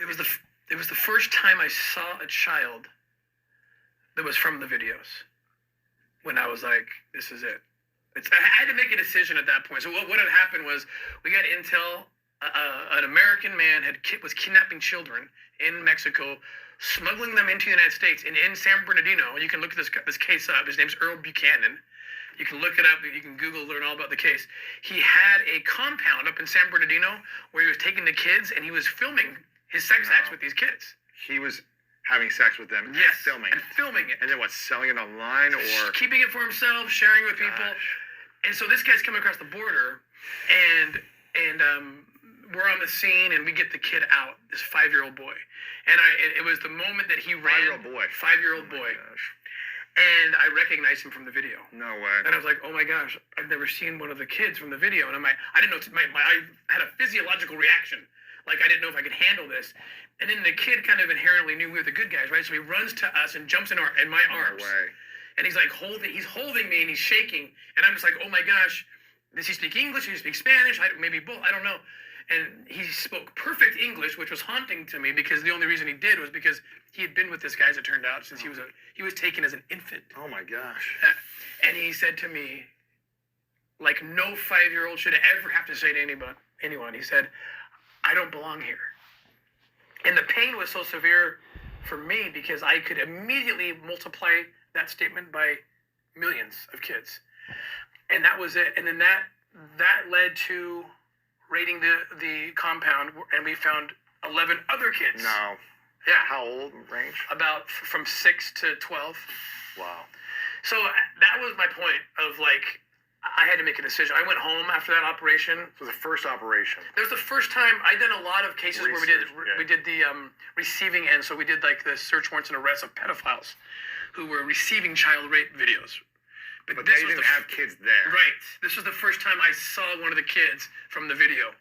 It was the first time I saw a child that was from the videos. When I was like, this is it. I had to make a decision at that point. So what had happened was we got intel. An American man was kidnapping children in Mexico, smuggling them into the United States. And in San Bernardino, you can look at this case up. His name's Earl Buchanan. You can look it up. You can Google, learn all about the case. He had a compound up in San Bernardino where he was taking the kids and he was filming his sex acts with these kids. He was having sex with them, yes, filming it. And then what, selling it online or? Keeping it for himself, sharing it with people. And so this guy's coming across the border and we're on the scene and we get the kid out, this 5-year-old boy. And it was the moment that he ran. 5-year-old boy. 5-year-old boy. Gosh. And I recognized him from the video. No way. And I was like, oh my gosh, I've never seen one of the kids from the video. And I didn't know, I had a physiological reaction. Like, I didn't know if I could handle this. And then the kid kind of inherently knew we were the good guys, right? So he runs to us and jumps in my arms. No way. And he's like he's holding me and he's shaking. And I'm just like, oh my gosh, does he speak English? Does he speak Spanish? Maybe both, I don't know. And he spoke perfect English, which was haunting to me because the only reason he did was because he had been with this guy, as it turned out, since he was taken as an infant. Oh my gosh. And he said to me, like no 5-year-old should ever have to say to anyone, he said, I don't belong here. And the pain was so severe for me because I could immediately multiply that statement by millions of kids. And that was it. And then that led to raiding the compound, and we found 11 other kids. No. Yeah. How old range? About from 6 to 12. Wow. So that was my point of like, I had to make a decision. I went home after that operation. So the first operation. That was the first time I'd done a lot of cases where we did the receiving end. So we did like the search warrants and arrests of pedophiles who were receiving child rape videos. But they didn't have kids there. Right. This was the first time I saw one of the kids from the video.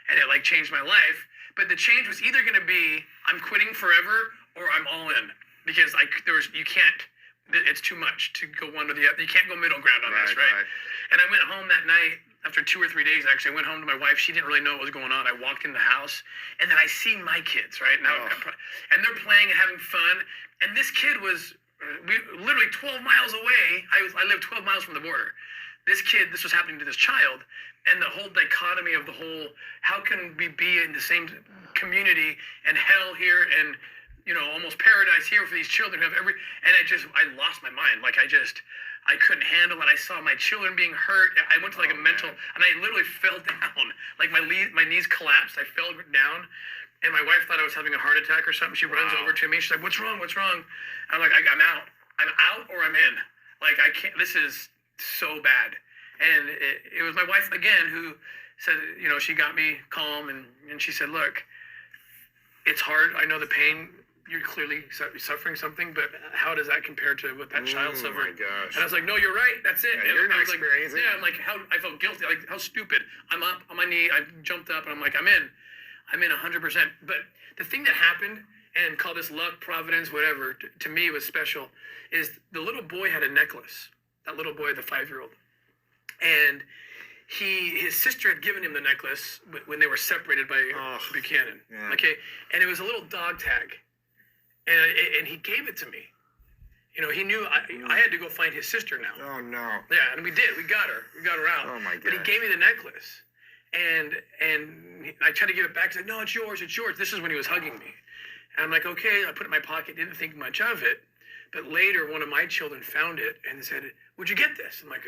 And it like changed my life. But the change was either going to be I'm quitting forever or I'm all in. Because you can't, it's too much to go one or the other. You can't go middle ground on this, right? And I went home that night, after 2 or 3 days actually, I went home to my wife. She didn't really know what was going on. I walked in the house and then I see my kids, right? Now, and they're playing and having fun. And this kid was literally 12 miles away. I live 12 miles from the border. This was happening to this child. And the whole dichotomy of the whole, how can we be in the same community and hell here and, almost paradise here for these children who have and I lost my mind. Like I couldn't handle it. I saw my children being hurt. I went to like a mental, and I literally fell down. Like my knees collapsed. I fell down. And my wife thought I was having a heart attack or something. She runs over to me. She's like, what's wrong? What's wrong? I'm like, I'm out. I'm out or I'm in. Like, I can't, this is so bad. And it was my wife, again, who said, she got me calm. And she said, look, it's hard. I know the pain. You're clearly suffering something, but how does that compare to what that child suffered? Oh my gosh. And I was like, no, you're right. That's it. Yeah, you're not experiencing. I'm like, I felt guilty. Like, how stupid. I'm up on my knee. I jumped up, and I'm like, I'm in 100%. But the thing that happened, and call this luck, providence, whatever, to me was special, is the little boy had a necklace. That little boy, the 5-year-old. And his sister had given him the necklace when they were separated by Buchanan. Yeah. Okay, and it was a little dog tag. And he gave it to me. He knew I had to go find his sister now. Oh, no. Yeah, and we did. We got her. We got her out. Oh, my God. But he gave me the necklace. And I tried to give it back. He's like, no, it's yours. It's yours. This is when he was hugging me. And I'm like, okay. I put it in my pocket. Didn't think much of it. But later, one of my children found it and said, where'd you get this? I'm like,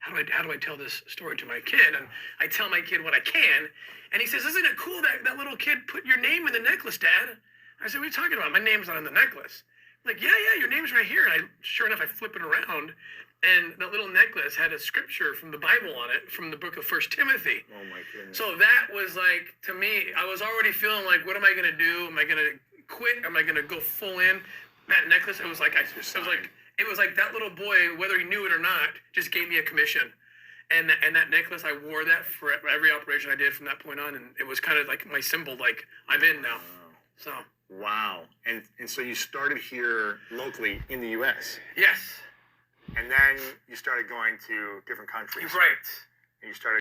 how do I tell this story to my kid? And I tell my kid what I can. And he says, isn't it cool that little kid put your name in the necklace, Dad? I said, what are you talking about? My name's not on the necklace. I'm like, yeah, your name's right here. And sure enough, I flip it around, and that little necklace had a scripture from the Bible on it, from the book of 1 Timothy. Oh, my goodness. So that was like, to me, I was already feeling like, what am I going to do? Am I going to quit? Am I going to go full in? That necklace, it was like that little boy, whether he knew it or not, just gave me a commission. And that necklace, I wore that for every operation I did from that point on, and it was kind of like my symbol, like, I'm in now. So. Wow. And so you started here locally in the U.S. Yes. And then you started going to different countries. Right. And you started